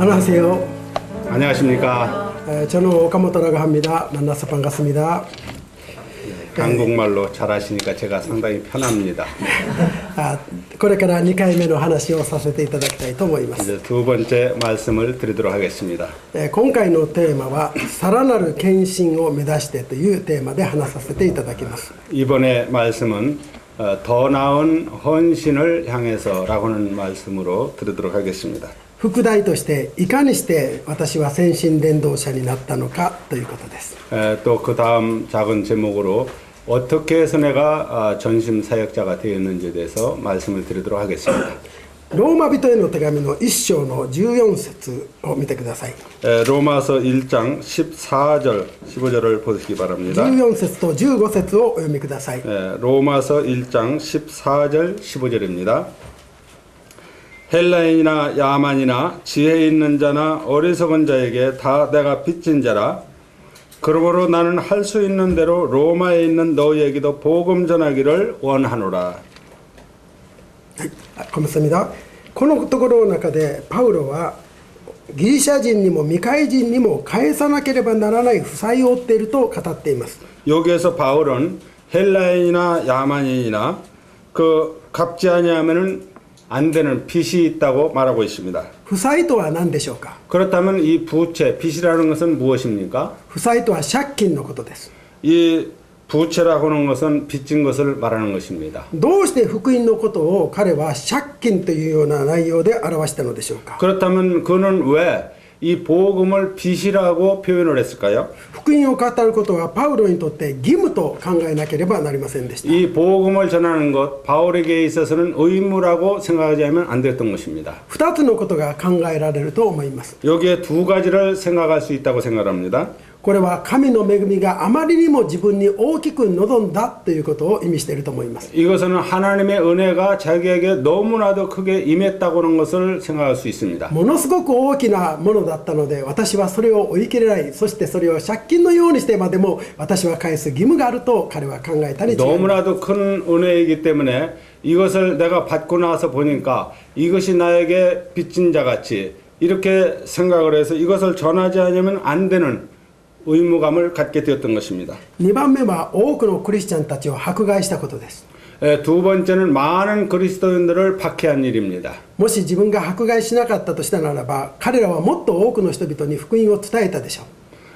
안녕하세요. 안녕하십니까. 저는 오카모토라고 합니다. 만나서 반갑습니다. 한국말로 잘하시니까 제가 상당히 편합니다. これから2回目の話をさせていただきたいと思います。 이제 두 번째 말씀을 드리도록 하겠습니다. 今回のテーマはさらなる献身を目指してというテーマで話させていただきます。 이번의 말씀은 더 나은 헌신을 향해서라고 하는 말씀으로 드리도록 하겠습니다. 副題としていかにして私は先進伝道者になったのかということです。 또 그 다음 작은 제목으로 어떻게 해서 내가 전심 사역자가 되었는지에 대해서 말씀을 드리도록 하겠습니다. ローマ人への手紙の1章の14節を見てください。 로마서 1장 14절 15절을 보시기 바랍니다. 14節と15節をお読みください。 로마서 1장 14절 15절입니다. 헬라인이나 야만이나 지혜 있는 자나 어리석은 자에게 다 내가 빚진 자라. 그러므로 나는 할 수 있는 대로 로마에 있는 너희에게도 복음 전하기를 원하노라. ごめんなさい。このところの中でパウロはギリシャ人にも未開人にも返さなければならない負債を負っていると語っています。 여기에서 바울은 헬라인이나 야만인이나 그 갚지 아니하면은 안 되는 빚이 있다고 말하고 있습니다. 負債とは何でしょうか。 그렇다면 이 부채, 빚이라는 것은 무엇입니까? 負債とは借金のことです。 이 부채라고 하는 것은 빚진 것을 말하는 것입니다. どうして福音のことを彼は借金というような内容で表したのでしょうか。 그렇다면 그는 왜 이 복음을 빚이라고 표현을 했을까요? 福音を語ることはパウロにとって義務と考えなければなりませんでした。 이 복음을 전하는 것, 바울에게 있어서는 의무라고 생각하지 않으면 안 됐던 것입니다. 2つのことが考えられると思います。 여기에 두 가지를 생각할 수 있다고 생각합니다. これは神の恵みがあまりにも自分に大きく望んだということを意味していると思います。 이것은 하나님의 은혜가 자기에게 너무나도 크게 임했다고 하는 것을 생각할 수 있습니다. ものすごく大きなものだったので私はそれを追い切れない、そしてそれを借金のようにしてまでも私は返す義務があると彼は考えたに違いない。 너무나도 큰 은혜이기 때문에 이것을 내가 받고 나서 보니까 이것이 나에게 빚진 자 같이 이렇게 생각을 해서 이것을 전하지 않으면 안 되는 의무감을 갖게 되었던 것입니다. 2番目は多くのクリスチャンたちを迫害したことです。 두 번째는 많은 그리스도인들을 박해한 일입니다. もし自分が迫害しなかったとしたならば彼らはもっと多くの人々に福音を伝えたでしょ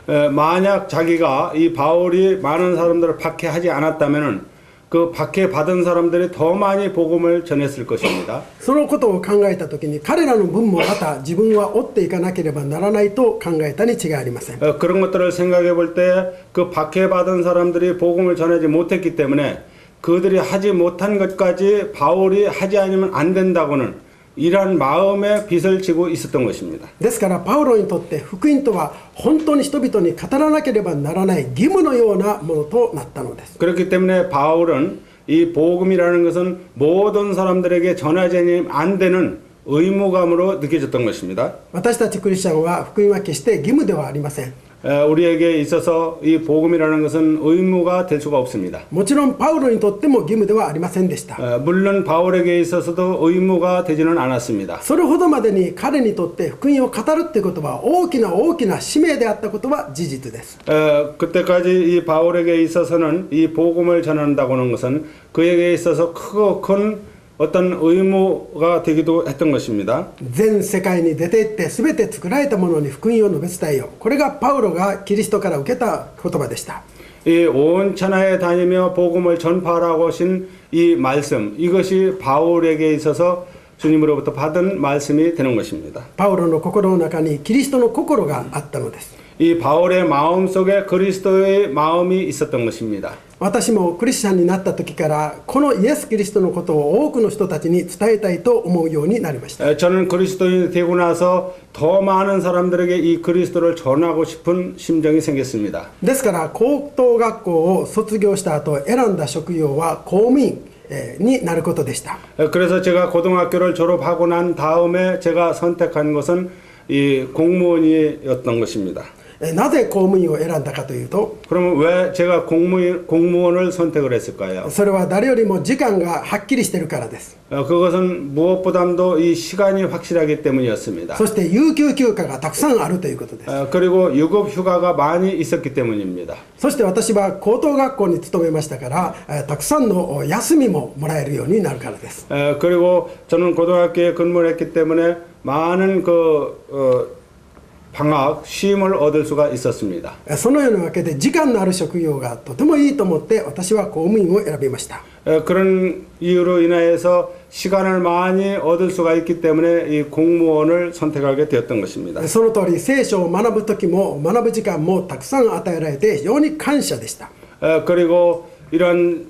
う。 만약 자기가 이 바울이 많은 사람들을 박해하지 않았다면은 그 박해받은 사람들이 더 많이 복음을 전했을 것입니다. そのことを考えたときに彼らの分もまた自分は追っていかなければならないと考えたに違いありません。 그런 것들을 생각해 볼 때 그 박해받은 사람들이 복음을 전하지 못했기 때문에 그들이 하지 못한 것까지 바울이 하지 않으면 안 된다고는 이러한 마음의 빚을 지고 있었던 것입니다. ですからパウロにとって福音とは本当に人々に語らなければならない義務のようなものとなったのです。 그렇기 때문에 바울은 이 복음이라는 것은 모든 사람들에게 전하지 않으면 안 되는 의무감으로 느껴졌던 것입니다. 私たちクリスチャンは福音は決して義務ではありません。 우리에게 있어서 이 복음이라는 것은 의무가 될 수가 없습니다. もちろんパウロにとっても義務ではありませんでした。 물론 바울에게 있어서도 의무가 되지는 않았습니다. それほどまでに彼にとって福音を語るということは大きな大きな使命であったことは事実です。 그때까지 이 바울에게 있어서는 이 복음을 전한다고 하는 것은 그에게 있어서 크고 큰 어떤 의무가 되기도 했던 것입니다. 全世界に出て行って全て作られたものに福音を述べ伝えよう。これがパウロがキリストから受けた言葉でした。 이 온 천하에 다니며 복음을 전파하라고 하신 이 말씀, 이것이 바울에게 있어서 주님으로부터 받은 말씀이 되는 것입니다. パウロの心の中にキリストの心があったのです。 이 바울의 마음 속에 그리스도의 마음이 있었던 것입니다. 私もクリスチャンになった時からこのイエス・キリストのことを多くの人たちに伝えたいと思うようになりました。 저는 그리스도인이 되고 나서 더 많은 사람들에게 이 그리스도를 전하고 싶은 심정이 생겼습니다. ですから高等学校を卒業した後選んだ職業は公務員になることでした。 그래서 제가 고등학교를 졸업하고 난 다음에 제가 선택한 것은 이 공무원이었던 것입니다. なぜ公務員を選んだかというと、 그러면 왜 제가 공무원을 선택을 했을까요? それは誰よりも時間がはっきりしているからです。 그것은 무엇보다도 이 시간이 확실하기 때문이었습니다. そして有給休暇がたくさんあるということです。 그리고 유급 휴가가 많이 있었기 때문입니다. そして私は高等学校に勤めましたから、たくさんの休みももらえるようになるからです。 그리고 저는 고등학교에 근무를 했기 때문에 많은 방학, 쉼을 얻을 수가 있었습니다. そのようなわけで時間のある職業がとてもいいと思って私は公務員を選びました。 그런 이유로 인하여서 시간을 많이 얻을 수가 있기 때문에 이 공무원을 선택하게 되었던 것입니다. その通り聖書を学ぶ時も学ぶ時間もたくさん与えられて非常に感謝でした。 그리고 이런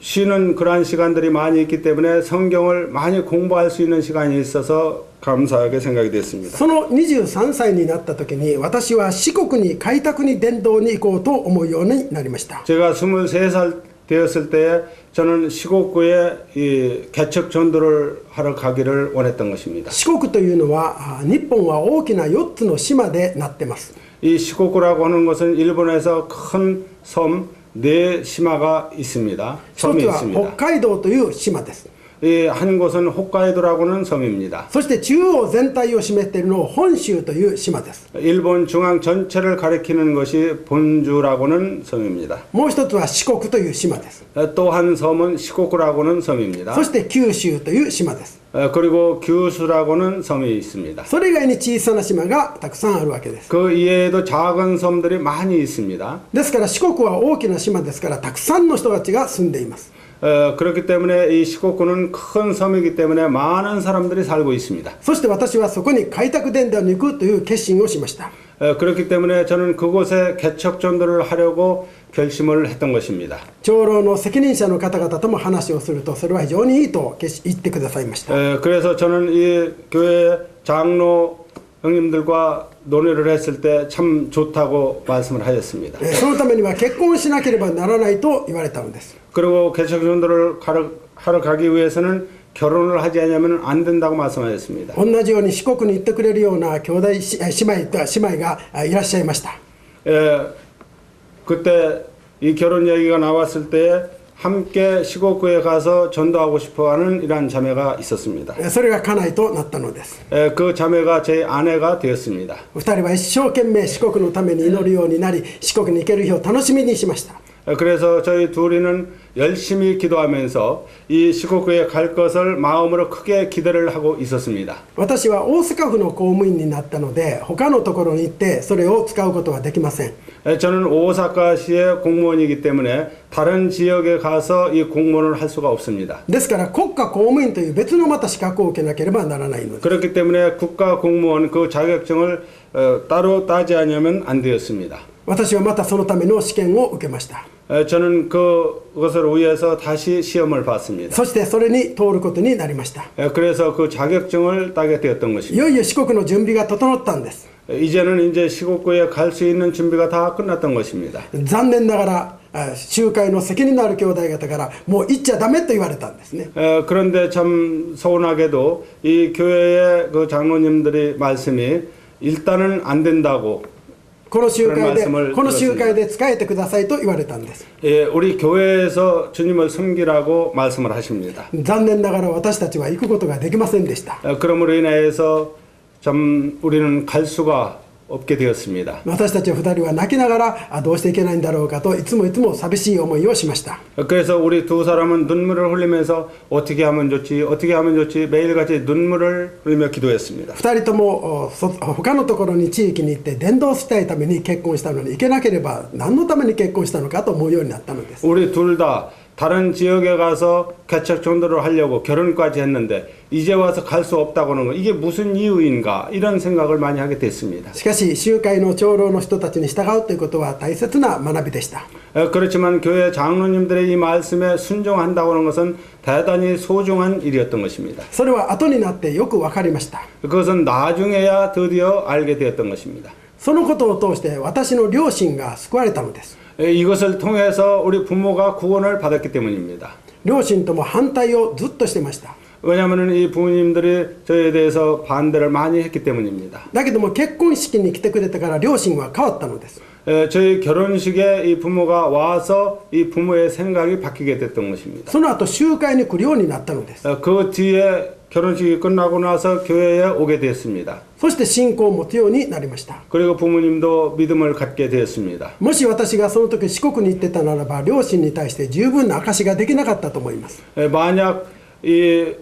쉬는 그러한 시간들이 많이 있기 때문에 성경을 많이 공부할 수 있는 시간이 있어서 감사하게 생각이 됐습니다. その23歳になった時に私は四国に開拓に伝道に行こうと思うようになりました。 제가 23살 되었을 때에 저는 시곡구에 이 개척 전도를 하러 가기를 원했던 것입니다. 四国というのは日本は大きな4つの島でなってます。 이 시곡구라고 하는 것은 일본에서 큰 섬 4시마가 있습니다. 一 섬이 つは 있습니다. 北海道という島です。 이 한 곳은 홋카이도라고는 섬입니다. そして中央全体を占めているのは本州という島です。 일본 중앙 전체를 가리키는 것이 본주라고는 섬입니다. もう一つは四国という島です。 또 한 섬은 시곡구라고는 섬입니다. そして九州という島です。 그리고 규수라고는 섬이 있습니다. それ以外に小さな島がたくさんあるわけです。 그 이외에도 작은 섬들이 많이 있습니다. ですから四国は大きな島ですからたくさんの人たちが住んでいます。 그렇기 때문에 이 시곡구는 큰 섬이기 때문에 많은 사람들이 살고 있습니다. そして私はそこに開拓伝道に行くという決心をしました。 그렇기 때문에 저는 그곳에 개척 전도를 하려고 결심을 했던 것입니다. 長老の責任者の方々とも話をするとそれは非常にいいと言ってくださいました。 그래서 저는 이 교회 장로 형님들과 논의를 했을 때 참 좋다고 말씀을 하였습니다. そのためには結婚しなければならないと言われたのです。 그리고 개척 전도를 하러 가기 위해서는 결혼을 하지 않으면 안 된다고 말씀하셨습니다. 同じように四国に行ってくれるような兄弟姉妹がいらっしゃいました。 그때 이 결혼 얘기가 나왔을 때 함께 시곡구에 가서 전도하고 싶어하는 이러한 자매가 있었습니다. それが家内となったのです。 그 자매가 제 아내가 되었습니다. 2人は一生懸命四国のために祈るようになり四国に行ける日を楽しみにしました。 그래서 저희 둘이는 열심히 기도하면서 이 시곡구에 갈 것을 마음으로 크게 기대를 하고 있었습니다. 私は大阪府の公務員になったので他のところに行ってそれを使うことはできません。 저는 오사카시의 공무원이기 때문에 다른 지역에 가서 이 공무원을 할 수가 없습니다. ですから国家公務員という別のまた資格を受けなければならないのです。 그렇기 때문에 국가 공무원 그 자격증을 따로 따지 않으면 안 되었습니다. 私はまたそのための試験を受けました。 저는 그것을 위해서 다시 시험을 봤습니다. そしてそれに通ることになりました。 그래서 그 자격증을 따게 되었던 い 것입니다. よいよ四国の準備が整ったんです。 이제는 이제 시곡구에 갈 수 있는 준비가 다 끝났던 것입니다. 残念ながら集会の責任のある兄弟方からもう行っちゃダメと言われたんですね。 그런데 참 서운하게도 이 교회의 그 장로님들의 말씀이 일단은 안 된다고 この集会で使えてくださいと言われたんです。 우리 교회에서 주님을 섬기라고 말씀을 하십니다. 残念ながら私たちは行くことができませんでした。 그러므로 인해서 참 우리는 갈 수가 없게 되었습니다. 私たち2人は泣きながらどうしていけないんだろうかといつも寂しい思いをしました。 그래서 우리 두 사람은 눈물을 흘리면서 어떻게 하면 좋지 매일같이 눈물을 흘리며 기도했습니다. 2人とも他のところに地域に行って伝道したいために結婚したのに行けなければ何のために結婚したのかと思うようになったのです。 우리 둘 다 다른 지역에 가서 개척 전도를 하려고 결혼까지 했는데 이제 와서 갈 수 없다고 하는 거 이게 무슨 이유인가 이런 생각을 많이 하게 됐습니다. しかし集会の長老の人たちに従うということは大切な学びでした。 그렇지만 교회 장로님들의 이 말씀에 순종한다고 하는 것은 대단히 소중한 일이었던 것입니다. それは後になってよく分かりました。 그것은 나중에야 드디어 알게 되었던 것입니다. そのことを通して私の両親が救われたのです。 이것을 통해서 우리 부모가 구원을 받았기 때문입니다. 両親とも反対をずっとしてました。 왜냐하면 이 부모님들이 저에 대해서 반대를 많이 했기 때문입니다. だけども結婚式に来てくれたから両親は変わったのです。 저희 결혼식에 이 부모가 와서 이 부모의 생각이 바뀌게 됐던 것입니다. その後集会に来るようになったのです。 그 뒤에 결혼식이 끝나고 나서 교회에 오게 됐습니다. そして信仰を持つようになりました。 그리고 부모님도 믿음을 갖게 되었습니다. もし私がその時四国に行ってたならば両親に対して十分な証しができなかったと思います。 만약 이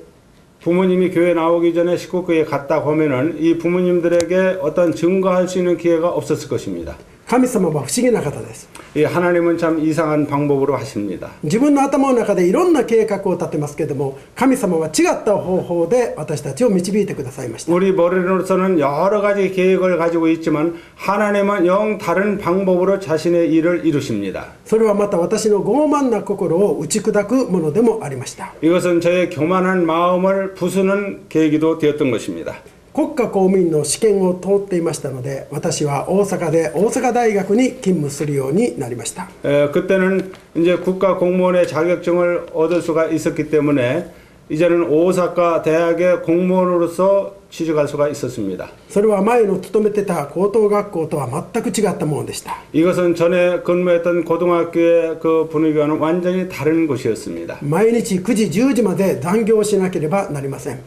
부모님이 교회 나오기 전에 식구교회에 갔다 보면은 이 부모님들에게 어떤 증거할 수 있는 기회가 없었을 것입니다. 神様は不思議な方です。 이 하나님은 참 이상한 방법으로 하십니다. 自分の頭の中でいろんな計画を立てますけども、神様は違った方法で私たちを導いてくださいました。 우리 머리로서는 여러 가지 계획을 가지고 있지만 하나님은 영 다른 방법으로 자신의 일을 이루십니다. それはまた私の傲慢な心を打ち砕くものでもありました。 이것은 저의 교만한 마음을 부수는 계기도 되었던 것입니다. 国家公務員の試験を通っていましたので、私は大阪で大阪大学に勤務するようになりました。 그때는 이제 국가 공무원의 자격증을 얻을 수가 있었기 때문에 이제는 오사카 대학의 공무원으로서 취직할 수가 있었습니다. それは前の勤めてた高等学校とは全く違ったものでした。 이것은 전에 근무했던 고등학교의 그 분위기와는 완전히 다른 곳이었습니다. 毎日9時10時まで残業しなければなりません。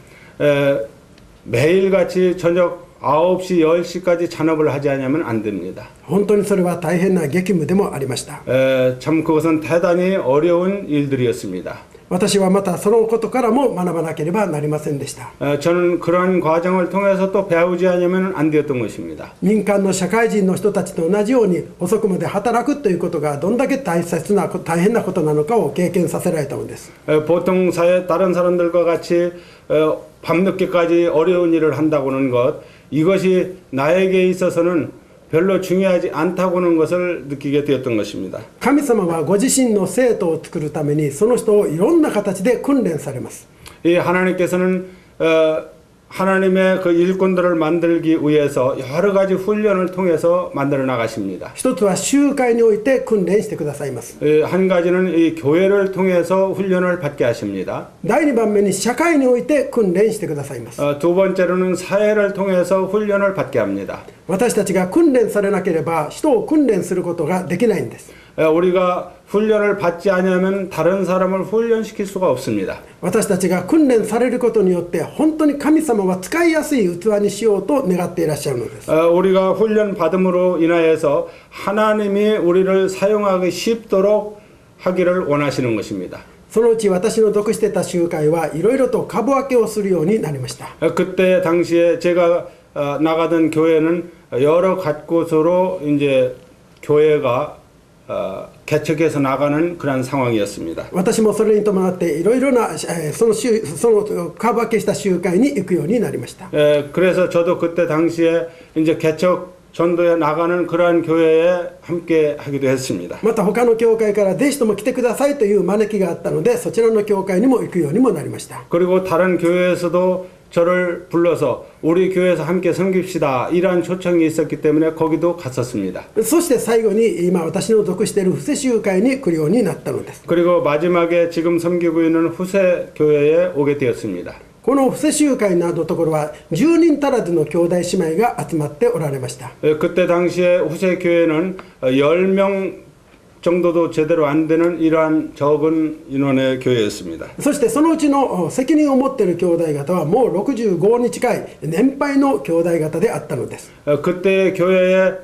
매일같이 저녁 9시, 10시까지 잔업을 하지 않으면 안 됩니다. 本当にそれは大変な激務でもありました。 참 그것은 대단히 어려운 일들이었습니다. 私はまたそのことからも学ばなければなりませんでした。 저는 그러한 과정을 통해서 또 배우지 않으면 안 되었던 것입니다. 民間の社会人の人たちと同じように遅くまで働くということがどんだけ大変なことなのかを経験させられたのです。 보통 사회 다른 사람들과 같이 밤늦게까지 어려운 일을 한다고는 것, 이것이 나에게 있어서는 별로 중요하지 않다고는 것을 느끼게 되었던 것입니다. 神様はご自身の生徒を作るためにその人をいろんな形で訓練されます。 이 하나님께서는 하나님의 그 일꾼들을 만들기 위해서 여러 가지 훈련을 통해서 만들어 나가십니다. 一つは集会において訓練してくださいます。 한 가지는 이 교회를 통해서 훈련을 받게 하십니다. 第2番目に社会において訓練してくださいます。 두 번째로는 사회를 통해서 훈련을 받게 합니다. 私たちが訓練されなければ人を訓練することができないんです。 우리가 훈련을 받지 않으면 다른 사람을 훈련시킬 수가 없습니다. 私たちが訓練されることによって本当に神様は使いやすい器にしようと願っていらっしゃるのです。 우리가 훈련 받음으로 인하여서 하나님이 우리를 사용하기 쉽도록 하기를 원하시는 것입니다. そのうち私の属してた集会はいろいろと株分けをするようになりました。 그때 당시에 제가 나가던 교회는 여러 곳으로 이제 교회가 개척해서 나가는 그런 상황이었습니다. 私もそれに伴っていろいろなその株分けした集会に行くようになりました。 그래서 저도 그때 당시에 이제 개척 전도에 나가는 그러한 교회에 함께 하기도 했습니다. また他の教会からぜひとも来てくださいという招きがあったのでそちらの教会にも行くようにもなりました。 그리고 다른 교회에서도 저를 불러서 우리 교회에서 함께 섬깁시다 이러한 초청이 있었기 때문에 거기도 갔었습니다. そして最後に今私の属している布施集会に来るようになったのです。 그리고 마지막에 지금 섬기고 있는 후세 교회에 오게 되었습니다. この布施集会などのところは10人足らずの兄弟姉妹が集まっておられました。 그때 당시에 후세 교회는 10명 정도도 제대로 안 되는 이러한 적은 인원의 교회였습니다. そしてそのうちの責任を持っている兄弟方はもう65に近い年配の兄弟方であったのです。 그때 교회에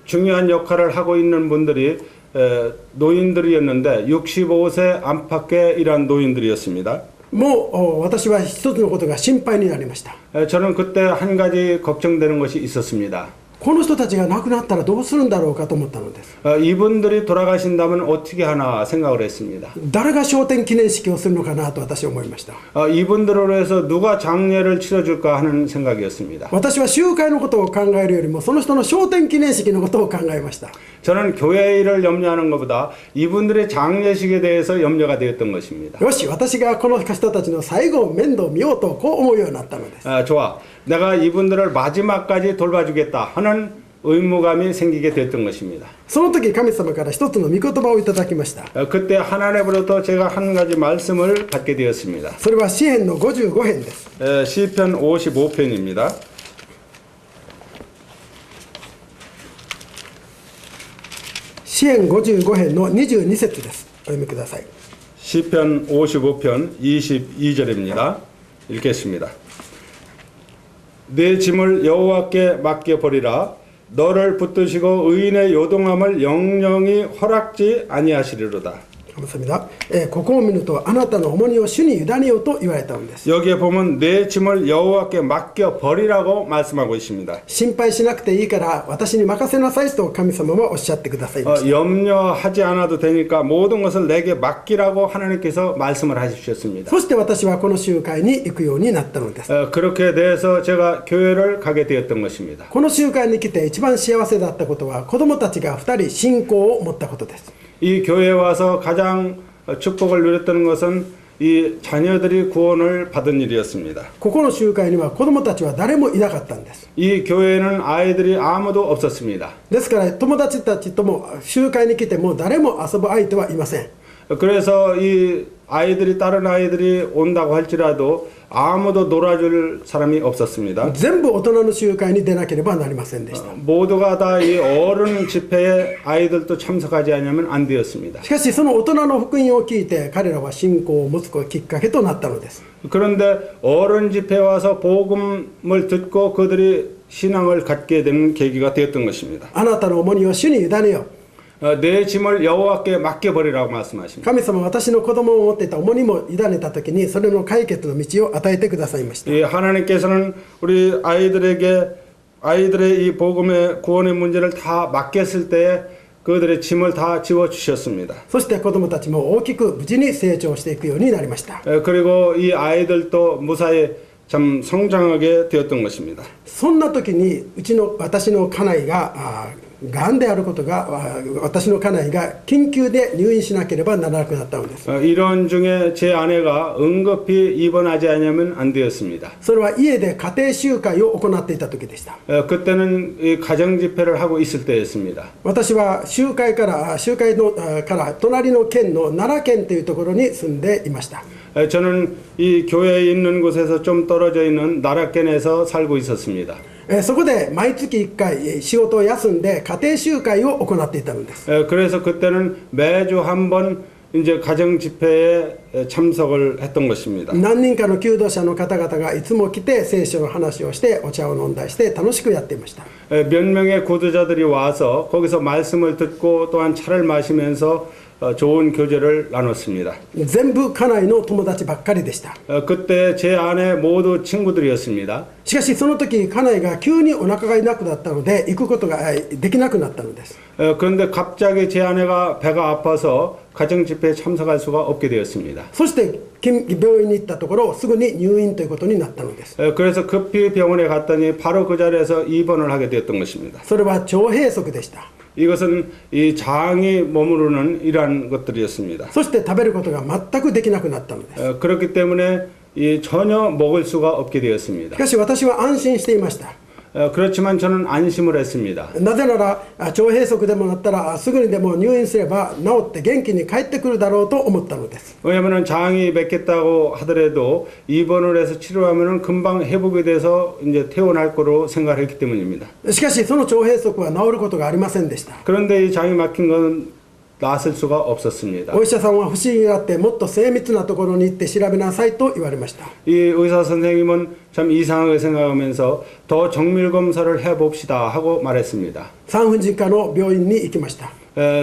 중요한 역할을 하고 있는 분들이 노인들이었는데 65세 안팎의 이러한 노인들이었습니다. もう私は一つのことが心配になりました。 저는 그때 한 가지 걱정되는 것이 있었습니다. この人たちが亡くなったらどうするんだろうかと思ったのです。 이분들이 돌아가신다면 어떻게 하나 생각을 했습니다. 誰が昇天記念式をするのかなと私は思いました。 이분들로 해서 누가 장례를 치러줄까 하는 생각이었습니다. 私は集会のことを考えるよりもその人の昇天記念式のことを考えました。 저는 교회 일을 염려하는 것보다 이분들의 장례식에 대해서 염려가 되었던 것입니다. よし、私がこの人たちの最後を面倒見ようとこう思うようになったのです。 좋아. 내가 이분들을 마지막까지 돌봐주겠다 하는 의무감이 생기게 됐던 것입니다. その時神様から一つの御言葉をいただきました。 그때 하나님으로부터 제가 한 가지 말씀을 받게 되었습니다. それは詩編の55編です。 시편 55편입니다. 詩編55編の22節です。お読みください。 시편 55편 22절입니다. 읽겠습니다. 내 짐을 여호와께 맡겨버리라. 너를 붙드시고 의인의 요동함을 영영이 허락지 아니하시리로다. ここを見るとあなたの重荷を主に委ねようと言われたのです。 여기에 보면 내 짐을 여호와께 맡겨버리라고 말씀하고 있습니다. 心配しなくていいから私に任せなさいと神様はおっしゃってくださいました。 염려하지 않아도 되니까 모든 것을 내게 맡기라고 하나님께서 말씀을 하십셨습니다. そして私はこの集会に行くようになったのです。 그렇게 돼서 제가 교회를 가게 되었던 것입니다. この集会に来て一番幸せだったことは子供たちが2人信仰を持ったことです。 이 교회에 와서 가장 축복을 누렸던 것은 이 자녀들이 구원을 받은 일이었습니다. ここの集会には子供たちは誰もいなかったんです。 이 교회에는 아이들이 아무도 없었습니다. ですから友達たちとも集会に来ても誰も遊ぶ相手はいません。 그래서 이 아이들이 다른 아이들이 온다고 할지라도 아무도 놀아줄 사람이 없었습니다. 全部大人の集会に出なければなりませんでした。 모두가 다 이 어른 집회에 아이들도 참석하지 않으면 안 되었습니다. しかしその大人の福音を聞いて彼らは信仰を持つきっかけとなったのです。 그런데 어른 집회에 와서 복음을 듣고 그들이 신앙을 갖게 되는 계기가 되었던 것입니다. あなたの重荷を主に委ねよ。 내 짐을 여호와께 맡겨버리라고 말씀하십니다. 神様は私の子供を持っていた重荷も委ねた時にそれの解決の道を与えてくださいました。 하나님께서는 우리 아이들의 이 복음의 구원의 문제를 다 맡겼을 때에 그들의 짐을 다 지워 주셨습니다. そして子供たちも大きく無事に成長していくようになりました。 그리고 이 아이들도 무사히 참 성장하게 되었던 것입니다. そんな時に私の家内ががんであることが私の家内が緊急で入院しなければならなくなったのです。 이런 중에 제 아내가 응급히 입원하지 않으면 안 되었습니다. それは家で家庭集会を行っていた時でした。 그때는 이 가정 집회를 하고 있을 때였습니다. 私は集会から隣の県の奈良県というところに住んでいました。 저는 이 교회에 있는 곳에서 좀 떨어져 있는 나라県에서 살고 있었습니다. そこで毎月1回仕事を休んで家庭集会を行っていたのです。 그래서 그때는 매주 한 번 이제 가정 집회에 참석을 했던 것입니다. 何人かの求道者の方々がいつも来て聖書の話をしてお茶を飲んだりして楽しくやっていました。 몇 명의 구도자들이 와서 거기서 말씀을 듣고 또한 차를 마시면서 좋은 교제를 나눴습니다. 全部家内の友達ばっかりでした。 그때 제 아내 모두 친구들이었습니다. しかしその時家内が急にお腹が痛くなったので行くことができなくなったのです。 그런데 갑자기 제 아내가 배가 아파서 가정 집회에 참석할 수가 없게 되었습니다. そして病院に行ったところすぐに入院ということになったのです。 그래서 급히 병원에 갔더니 바로 그 자리에서 입원을 하게 되었던 것입니다. それは腸閉塞でした。 이것은 이 장이 머무르는 이러한 것들이었습니다. そして食べることが全くできなくなったのです。 그렇기 때문에 전혀 먹을 수가 없게 し 되었습니다. かし私は安心していました。 그렇지만 저는 안심을 했습니다. なぜなら腸閉塞でもなったらすぐにでも入院すれば治って元気に帰ってくるだろうと思ったのです。 왜냐하면 장이 맺겠다고 하더라도 입원을 해서 치료하면 금방 회복이 돼서 이제 퇴원할 거로 생각했기 때문입니다. しかしその腸閉塞は治ることがありませんでした。 그런데 이 장이 막힌 건 나을 수가 없었습니다. お医者さんは不思議があってもっと精密なところに行って調べなさいと言われました。 이 의사 선생님은 참 이상하게 생각하면서 더 정밀 검사를 해봅시다 하고 말했습니다. 産婦人科の病院に行きました。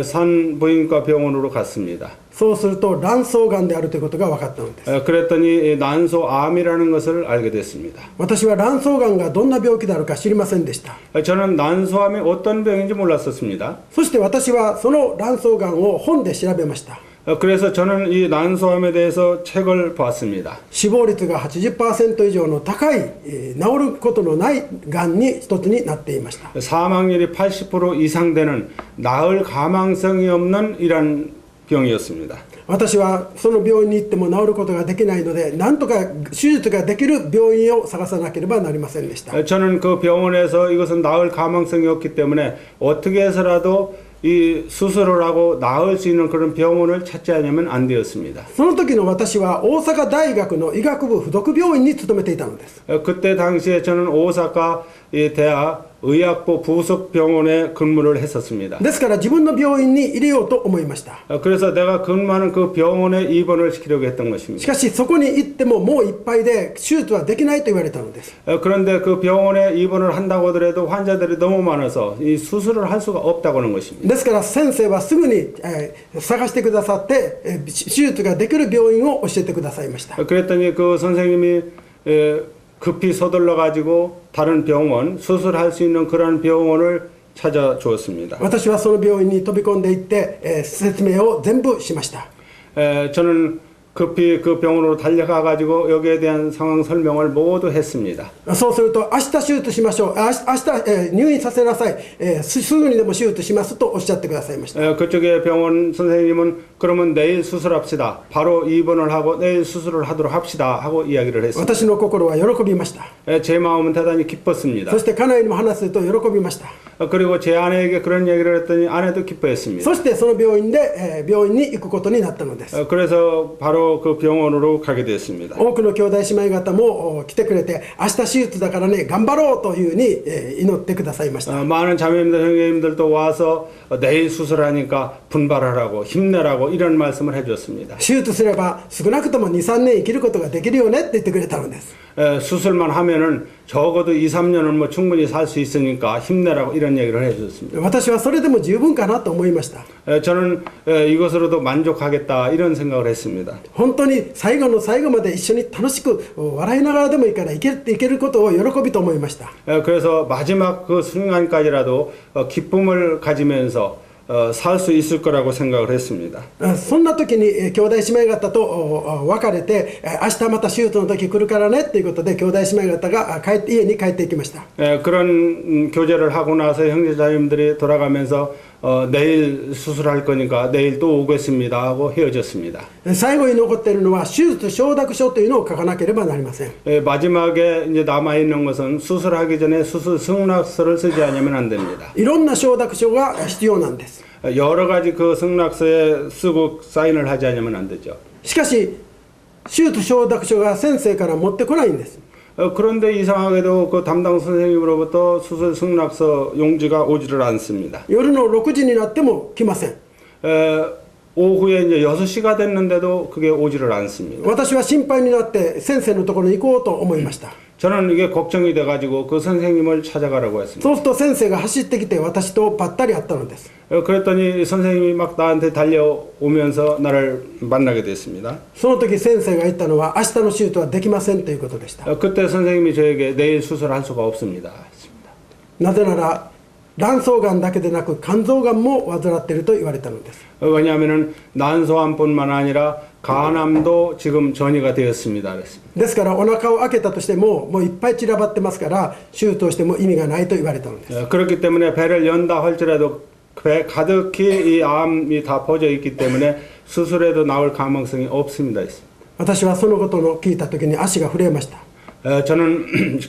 산부인과 병원으로 갔습니다. そうすると卵巣がんであるということが分かったのです。 그랬더니 난소암이라는 것을 알게 됐습니다. 私は卵巣がんがどんな病気であるか知りませんでした。 저는 난소암이 어떤 병인지 몰랐었습니다. そして私はその卵巣がんを本で調べました。 그래서 저는 이 난소암에 대해서 책을 봤습니다. 死亡率が 80% 以上の高い治ることのないがんに一つになっていました。 사망률이 80% 이상 되는 나을 가망성이 없는 이런 병이었습니다. 私はその病院に行っても治ることができないので、なんとか手術ができる病院を探さなければなりませんでした。 저는 그 병원에서 이것은 나을 가망성이 없기 때문에 어떻게 해서라도 이 수술을 하고 나을 수 있는 그런 병원을 찾지 않으면 안 되었습니다. その時の私は大阪大学の医学部附属病院に勤めていたのです。 그때 당시에 저는 오사카 이 대학 의학부 부속 병원에 근무를 했었습니다. ですから自分の病院に入れようと思いました。 그래서 내가 근무하는 그 병원에 입원을 시키려고 했던 し 것입니다. かしそこに行ってももういっぱいで手術はできないと言われたのです。 그런데 그 병원에 입원을 한다고 하더라도 환자들이 너무 많아서 이 수술을 할 수가 없다고 하는 것입니다. ですから先生はすぐに、探してくださって、手術ができる病院を教えてくださいました。 그랬더니 그 선생님이 급히 서둘러 가지고 다른 병원 수술할 수 있는 그런 병원을 찾아주었습니다. 私はその病院に飛び込んでいって、説明を全部しました。 저는 급히 그 병원으로 달려가 가지고 여기에 대한 상황 설명을 모두 했습니다. そうすると明日手術しましょう、明日、入院させなさい、すぐにでも手術しますとおっしゃってくださいました。 그쪽에 병원 선생님은 그러면 내일 수술합시다. 바로 입원을 하고 내일 수술을 하도록 합시다 하고 이야기를 했습니다. 私の心は喜びました。 제 마음은 대단히 기뻤습니다. そして家内にも話すると喜びました。 그리고 제 아내에게 그런 얘기를 했더니 아내도 기뻐했습니다. そしてその病院で、病院に行くことになったのです。 그래서 바로 그 병원으로 가게 됐습니다. 多くの兄弟姉妹方も来てくれて、明日手術だからね頑張ろうというふうに、祈ってくださいました。 많은 자매님들 형제님들도 와서 내일 수술하니까 분발하라고 힘내라고 이런 말씀을 해줬습니다. 手術すれば少なくとも 2,3 年生きることができるよねって言ってくれたのです。 수술만 하면은 적어도 2, 3년은 뭐 충분히 살 수 있으니까 힘내라고 이런 얘기를 해줬습니다. 私はそれでも十分かなと思いました。 저는 이것으로도 만족하겠다 이런 생각을 했습니다. 本当に最後の最後まで一緒に楽しく笑いながらでもいいから生きることを喜びと思いました。 그래서 마지막 그 순간까지라도 기쁨을 가지면서 살 수 있을 거라고 생각을 했습니다. そんな時に兄弟姉妹方と別れて、明日また手術の時来るからねということで兄弟姉妹方が家に帰っていきました。 그런 교제를 하고 나서 형제자매님들이 돌아가면서 내일 수술할 거니까 내일 또 오겠습니다 하고 헤어졌습니다. 最後に残っているのは手術承諾書というのを書かなければなりません。 마지막에 이제 남아 있는 것은 수술하기 전에 수술 승낙서를 쓰지 않으면 안 됩니다. いろんな承諾書が必要なんです。 여러 가지 그 승낙서에 쓰고 사인을 하지 않으면 안 되죠. しかし手術承諾書が先生から持ってこないんです。 그런데 이상하게도 그 담당 선생님으로부터 수술 승낙서 용지가 오지를 않습니다. 夜の6時になっても来ません。 오후에 이제 6시가 됐는데도 그게 오지를 않습니다. 私は心配になって先生のところに行こうと思いました。 저는 이게 걱정이 돼가지고 그 선생님을 찾아가라고 했습니다. そうすると先生が走ってきて私とばったり会ったのです。 그랬더니 선생님이 막 나한테 달려오면서 나를 만나게 됐습니다. その時先生が言ったのは明日の手術はできませんということでした。 그때 선생님이 저에게 내일 수술할 수가 없습니다. なぜなら卵巣がんだけでなく肝臓がんも患っていると言われたのです。 왜냐하면 난소암뿐만 아니라 간암도 지금 전이가 되었습니다. 그랬습니다. ですからお腹を開けたとしてもいっぱい散らばってますから手術をしても意味がないと言われたのです。 그렇기 때문에 배를 연다 할지라도 배 가득히 이 암이 다 퍼져 있기 때문에 수술해도 나올 가능성이 없습니다. 私はそのことを聞いた時に足が震えました。 저는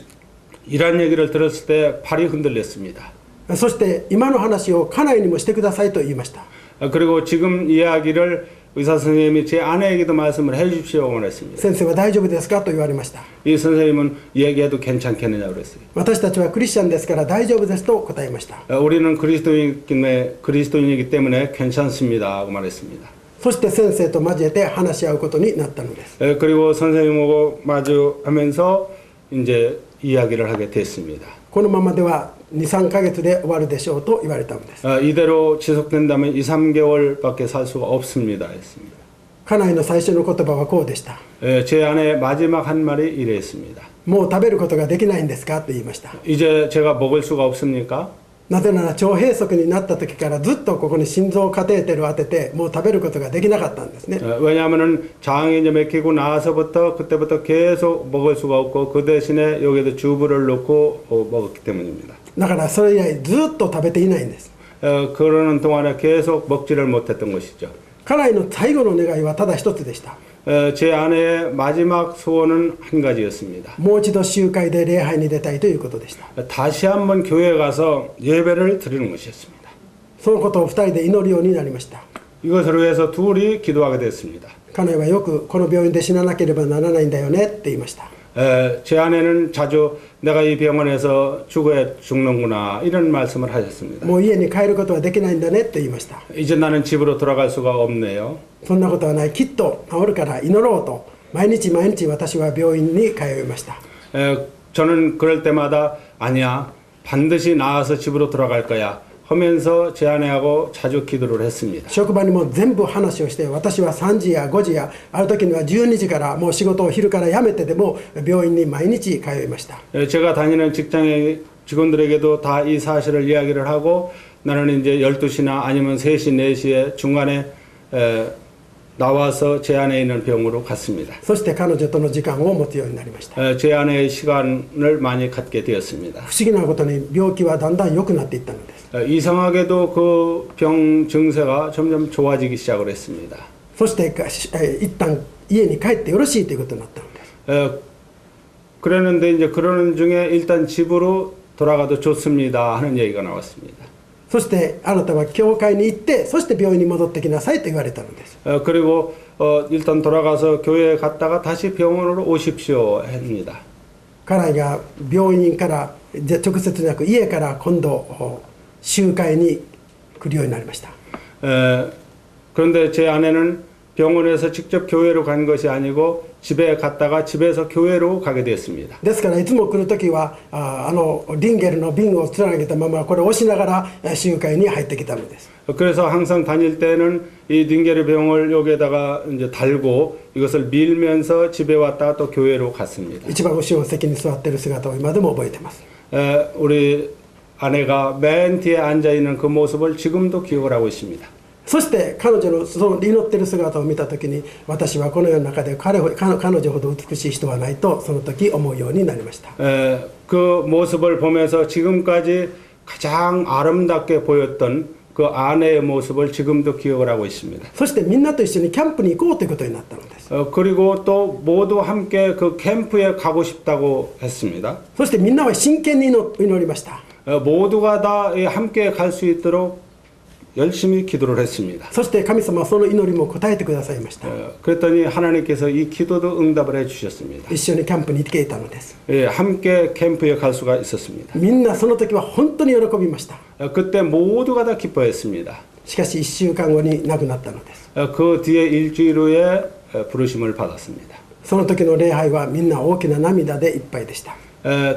이런 얘기를 들었을 때 팔이 흔들렸습니다. そして今の話を家内にもしてくださいと言いました。 그리고 지금 이야기를 의사 선생님이 제 아내에게도 말씀을 해주십시오 원했습니다. 先生は大丈夫ですかと言われました。 이 선생님은 얘기해도 괜찮겠느냐고 그랬어요. 私たちはクリスチャンですから大丈夫ですと答えました。 우리는 그리스도인이기 때문에 괜찮습니다 하고 말했습니다. そして先生と交えて話し合うことになったのです。 그리고 선생님하고 마주하면서 이제 이야기를 하게 됐습니다. このままでは 2,3 ヶ月で終わるでしょうと言われたのです。 이대로 지속된다면 2, 3개월밖에 살 수가 없습니다 했습니다. 家内の最初の言葉はこうでした。 제 아내의 마지막 한 말이 이랬습니다. もう食べることができないんですかと言いました。 이제 제가 먹을 수가 없습니까? なぜなら腸閉塞になった時からずっとここに心臓カテーテルを当ててもう食べることができなかったんですね。 왜냐하면 장이 이제 막히고 나서부터 그때부터 계속 먹을 수가 없고 그 대신에 여기에도 주부를 넣고 먹었기 때문입니다. だからそれ以来ずっと食べていないんです。 그러는 동안에 계속 먹지를 못했던 것이죠. 家内の最後の願いはただ一つでした。 제 아내의 마지막 소원은 한 가지였습니다. もう一度集会で礼拝に出たいということでした。 다시 한번 교회에 가서 예배를 드리는 것이었습니다. そのことを二人で祈るようになりました。 이것을 위해서 둘이 기도하게 됐습니다. 家内はよくこの病院で死ななければならないんだよねって言いました。 제 아내는 자주 내가 이 병원에서 죽는구나 이런 말씀을 하셨습니다. もう家に帰ることはできないんだねって言いました。 이제 나는 집으로 돌아갈 수가 없네요. そんなことはない、きっと治るから祈ろうと毎日毎日私は病院に通いました。 저는 그럴 때마다 아니야 반드시 나아서 집으로 돌아갈 거야 하면서 제 아내하고 자주 기도를 했습니다. 職場にも全部話をして、私は3時や5時やある時には12時からもう仕事を昼から辞めてでも病院に毎日通いました。 제가 다니는 직장의 직원들에게도 다 이 사실을 이야기를 하고 나는 이제 12시나 아니면 3시, 4시에 중간에 나와서 제 안에 있는 병으로 갔습니다. そして彼女との時間を持つようになりました。 제 안에 시간을 많이 갖게 되었습니다. 不思議なことに病気はだんだん良くなっていったのです。 이상하게도 그 병 증세가 점점 좋아지기 시작을 했습니다. そして一旦家に帰ってよろしいということになったのです。 그랬는데 이제 그러는 중에 일단 집으로 돌아가도 좋습니다 하는 얘기가 나왔습니다. そしてあなたは教会に行ってそして病院に戻ってきなさいと言われたのです。 그리고 일단 돌아가서 교회에 갔다가 다시 병원으로 오십시오 합니다. 彼が病院から直接じゃなく家から今度集会に来るようになりました。 그런데 제 아내는 병원에서 직접 교회로 간 것이 아니고 집에 갔다가 집에서 교회로 가게 됐습니다. ですからいつも来るときはリンゲルの瓶をつなげたままこれを押しながら集会に入ってきたのです。 그래서 항상 다닐 때는 이 딩게르 병을 여기에다가 이제 달고 이것을 밀면서 집에 왔다가 또 교회로 갔습니다. 一番後ろの席に座っている姿を今でも覚えています。 우리 아내가 맨 뒤에 앉아 있는 그 모습을 지금도 기억을 하고 있습니다. そして彼女のその祈っている姿を見たときに私はこの世の中で彼女ほど美しい人はないとその時思うようになりました。 그 모습을 보면서 지금까지 가장 아름답게 보였던 그 아내의 모습을 지금도 기억을 하고 있습니다. そしてみんなと一緒にキャンプに行こうということになったのです。 그리고 또 모두 함께 그 캠프에 가고 싶다고 했습니다. そしてみんなは真剣に祈りました。 모두가 다 함께 갈 수 있도록 열심히 기도를 했습니다. そして神様はその祈りも答えてくださいました。 그랬더니 하나님께서 이 기도도 응답을 해주셨습니다. 一緒にキャンプに行っていたのです。 함께 캠프에 갈 수가 있었습니다. みんなその時は本当に喜びました。 그때 모두가 다 기뻐했습니다. しかし1週間後に亡くなったのです。 그 뒤에 일주일 후에 부르심을 받았습니다. その時の礼拝はみんな大きな涙でいっぱいでした。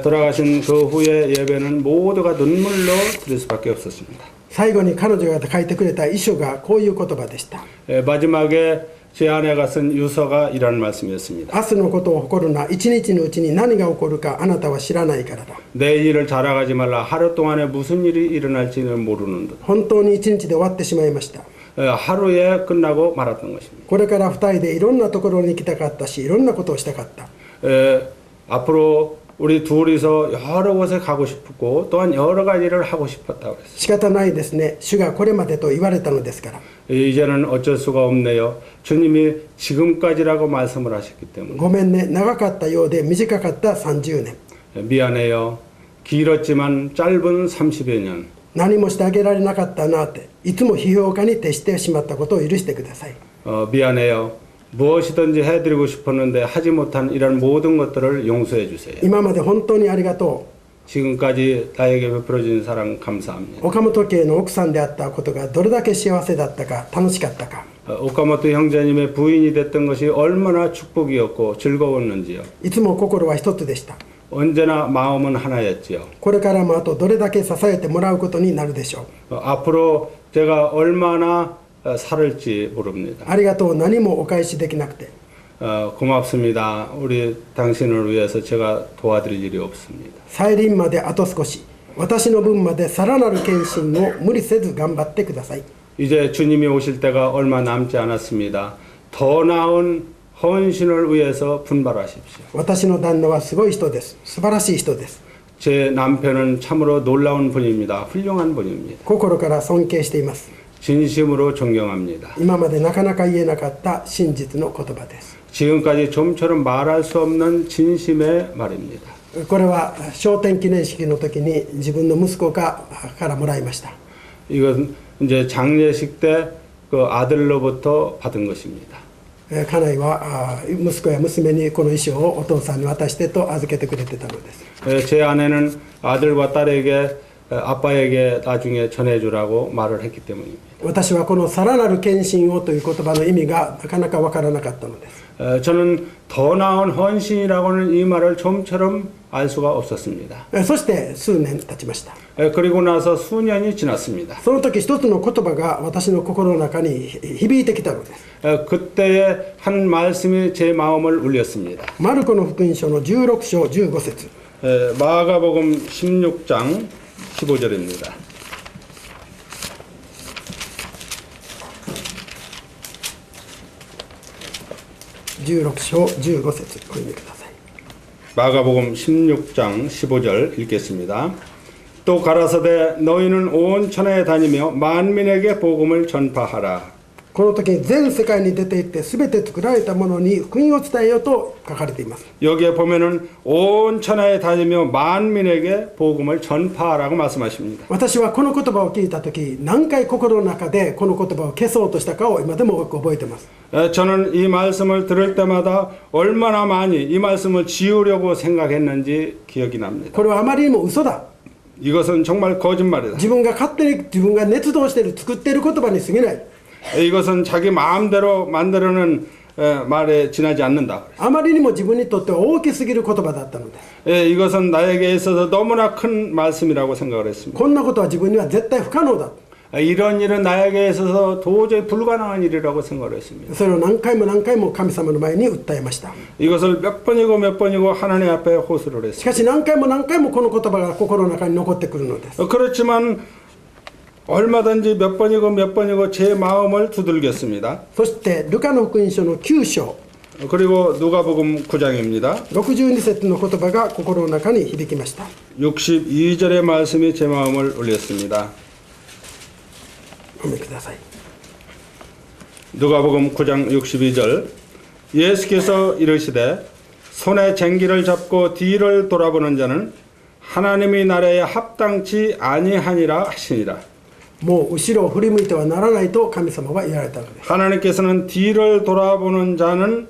돌아가신 그 후에 예배는 모두가 눈물로 드릴 수밖에 없었습니다. 最後に彼女が書いてくれた遺書がこういう言葉でした。 마지막에 제 아내가 쓴 유서가 이런 말씀이었습니다. 明日のことを誇るな、一日のうちに何が起こるかあなたは知らないからだ。 내일을 자랑하지 말라. 하루 동안에 무슨 일이 일어날지는 모르는 듯. 本当に一日で終わってしまいました。 하루에 끝나고 말았던 것입니다. これから二人でいろんなところに行きたかったし、いろんなことをしたかった。 앞으로 우리 둘이서 여러 곳에 가고 싶었고 또한 여러 가지를 하고 싶었다고 했어요. 仕方ないですね。主がこれまでと言われたのですから。 이제는 어쩔 수가 없네요. 주님이 지금까지라고 말씀을 하셨기 때문에. ごめんね、長かったようで短かった30年。 미안해요. 길었지만 짧은 30여 년. 何もしてあげられなかったなって、いつも批評家に徹してしまったことを許してください。 미안해요. 무엇이든지 해드리고 싶었는데 하지 못한 이런 모든 것들을 용서해 주세요. 今まで本当にありがと 지금까지 나에게 베풀어준 사랑 う。 감사합니다. 岡本家の奥さんであったことがどれだけ幸せだったか、楽しかったか。 오카모토 형제님의 부인이 됐던 것이 얼마나 축복이었고 즐거웠는지요. いつも心は一つでした。 언제나 마음은 하나였지요. これからもあとどれだけ支えてもらうことになるでしょう。 앞으로 제가 얼마나 살을지 모릅니다. ありがとう、何もお返しできなくて。 고맙습니다. 우리 당신을 위해서 제가 도와드릴 일이 없습니다. 再臨まであと少し、私の分までさらなる献身を無理せず頑張ってください。 이제 주님이 오실 때가 얼마 남지 않았습니다. 더 나은 헌신을 위해서 분발하십시오. 私の旦那はすごい人です。素晴らしい人です。 제 남편은 참으로 놀라운 분입니다. 훌륭한 분입니다. 心から尊敬しています。 진심으로 존경합니다. 今までなかなか言えなかった真実の言葉です。 지금까지 좀처럼 말할 수 없는 진심의 말입니다. これは昇天記念式の時に自分の息子からもらいました。 이건 이제 장례식 때 그 아들로부터 받은 것입니다. 家内は息子や娘にこの衣装をお父さんに渡してと預けてくれてたのです。 제 아내는 아들과 딸에게 아빠에게 나중에 전해주라고 말을 했기 때문입니다. 私はこのさらなる献身をという言葉の意味がなかなかわからなかったのです。 저는 더 나은 헌신이라고는 이 말을 좀처럼 알 수가 없었습니다. そして数年経ちました。 그리고 나서 수년이 지났습니다. その時一つの言葉が私の心の中に響いてきたのです。 그때의 한 말씀이 제 마음을 울렸습니다. マルコの福音書の16章15節 마가복음 16장 15절입니다. 16章15節お読みください。 마가복음 16장 15절 읽겠습니다. 또 가라사대 너희는 온 천하에 다니며 만민에게 복음을 전파하라. この時に全世界に出て行って全て作られたものに福音を伝えようと書かれています。 여기에 보면은 온 천하에 다니며 만민에게 복음을 전파하라고 말씀하십니다. 私はこの言葉を聞いた時何回心の中でこの言葉を消そうとしたかを今でもよく覚えています。 저는 이 말씀을 들을 때마다 얼마나 많이 이 말씀을 지우려고 생각했는지 기억이 납니다. これはあまりにも嘘だ。 이것은 정말 거짓말이다. 自分が勝手に自分が熱動している作っている言葉に過ぎない。 이것은 자기 마음대로 만들어낸 말에 지나지 않는다. あまりにも自分にとっては大きすぎる言葉だったので 이것은 나에게 있어서 너무나 큰 말씀이라고 생각을 했습니다. こんなことは自分には絶対不可能だ。 이런 일은 나에게 있어서 도저히 불가능한 일이라고 생각을 했습니다. それを何回も何回も神様の前に訴えました。 이것을 몇 번이고 몇 번이고 하나님 앞에 호소를 し 했습니다. かし何回も何回もこの言葉が心の中に残ってくるのです。 그렇지만 얼마든지 몇 번이고 제 마음을 두들겼습니다. そしてルカの福音書の9章 그리고 누가복음 9장입니다. 62節の言葉が心の中に響きました。 62절의 말씀이 제 마음을 울렸습니다. お読みください。 누가복음 9장 62절 예수께서 이르시되 손에 쟁기를 잡고 뒤를 돌아보는 자는 하나님의 나라에 합당치 아니하니라 하시니라. もう後ろを振り向いてはならないと神様は言われたのです。 하나님께서는 뒤를 돌아보는 자는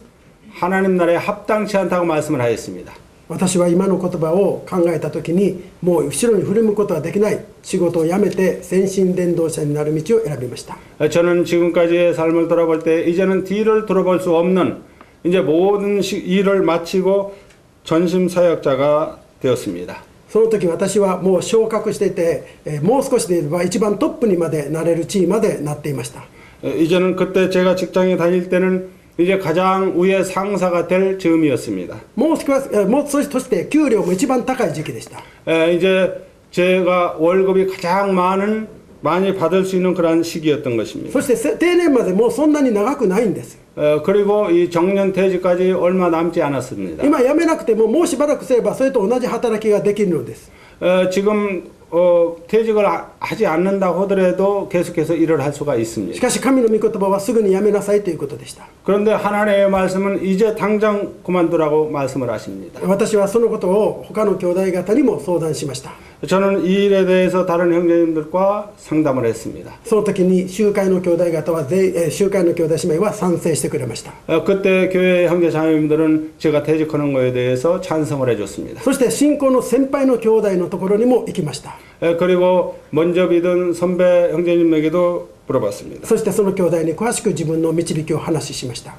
하나님 나라에 합당치 않다고 말씀을 하였습니다. 私は今の言葉を考えた時にもう後ろに振り向くことはできない仕事を辞めて先進伝道者になる道を選びました。 저는 지금까지의 삶을 돌아볼 때 이제는 뒤를 돌아볼 수 없는 이제 모든 일을 마치고 전심 사역자가 되었습니다. その時私はもう昇格していてもう少しで言えば一番トップにまでなれる地位までなっていました。 이제는 그때 제가 직장에 다닐 때는 이제 가장 위의 상사가 될 즈음이었습니다. もうそして給料も一番高い時期でした。 이제 제가 월급이 가장 많이 받을 수 있는 그런 시기였던 것입니다. そして定年までもうそんなに長くないんです。 그리고 이 정년 퇴직까지 얼마 남지 않았습니다. 今辞めなくてももうしばらくすればそれと同じ働きができるのです。 지금 퇴직을 하지 않는다고 하더라도 계속해서 일을 할 수가 し 있습니다. かし神の御言葉はすぐに辞めなさいということでした。 그런데 하나님의 말씀은 이제 당장 그만두라고 말씀을 하십니다. 私はそのことを他の兄弟方にも相談しました。 저는 이 일에 대해서 다른 형제님들과 상담을 했습니다. その時に集会の兄弟方は集会の兄弟姉妹は賛成してくれました。 그때 교회 형제 자매님들은 제가 퇴직하는 것에 대해서 찬성을 해줬습니다. そして信仰の先輩の兄弟のところにも行きました。 그리고 먼저 믿은 선배 형제님에게도 물어봤습니다. そしてその兄弟に詳しく自分の導きを話しました。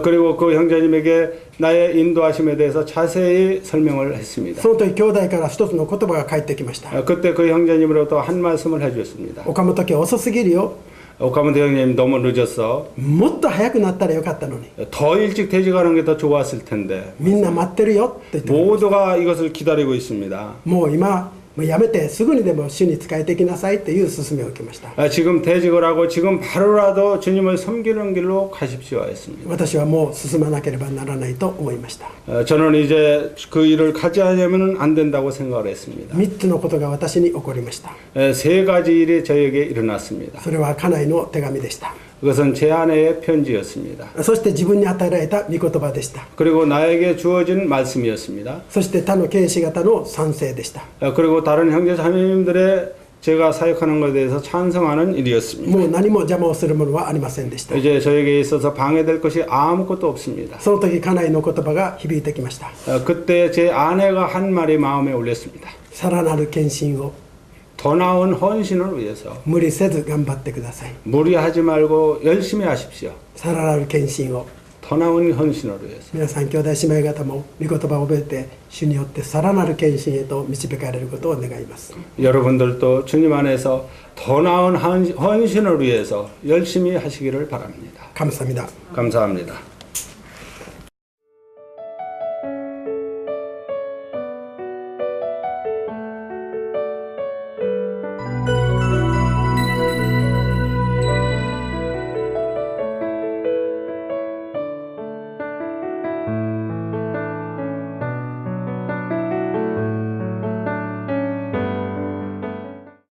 그리고 그 형제님에게 나의 인도하심에 대해서 자세히 설명을 했습니다. その時兄弟から一つの言葉が返ってきました。 그때 그 형제님으로부터 한 말씀을 해주셨습니다. 岡本家遅すぎるよ。 오카모토 형님 너무 늦었어. もっと早くなったらよかったのに。 더 일찍 퇴직하는 게 더 좋았을 텐데. みんな待ってるよって言って。 모두가 이것을 기다리고 있습니다. もう今もうやめてすぐにでも主に仕えてきなさいという勧めを受けました。 지금 퇴직을 하고 지금 바로라도 주님을 섬기는 길로 가십시오 했습니다. 私はもう進まなければならないと思いました。 저는 이제 그 일을 가지 않으면 안 된다고 생각을 했습니다. 3つのことが私に起こりました。 세 가지 일이 저에게 일어났습니다. それは家内の手紙でした。 그것은 제 아내의 편지였습니다. そして自分に与えられた御言葉でした。 그리고 나에게 주어진 말씀이었습니다. そして他の検視方の賛成でした。 그리고 다른 형제 자매님들의 제가 사역하는 것에 대해서 찬성하는 일이었습니다. もう何も邪魔をするものはありませんでした。 이제 저에게 있어서 방해될 것이 아무것도 없습니다. その時家内の言葉が響いてきました。 그때 제 아내가 한 말이 마음에 올렸습니다. さらなる献身を 더 나은 헌신을 위해서 無理せず頑張ってください。 무리하지 말고 열심히 하십시오. さらなる献身を 더 나은 헌신을 위해서. 皆さん兄弟姉妹方も御言葉を覚えて主によってさらなる献身へと導かれることを願います。 여러분들도 주님 안에서 더 나은 헌신을 위해서 열심히 하시기를 바랍니다. 감사합니다. 감사합니다.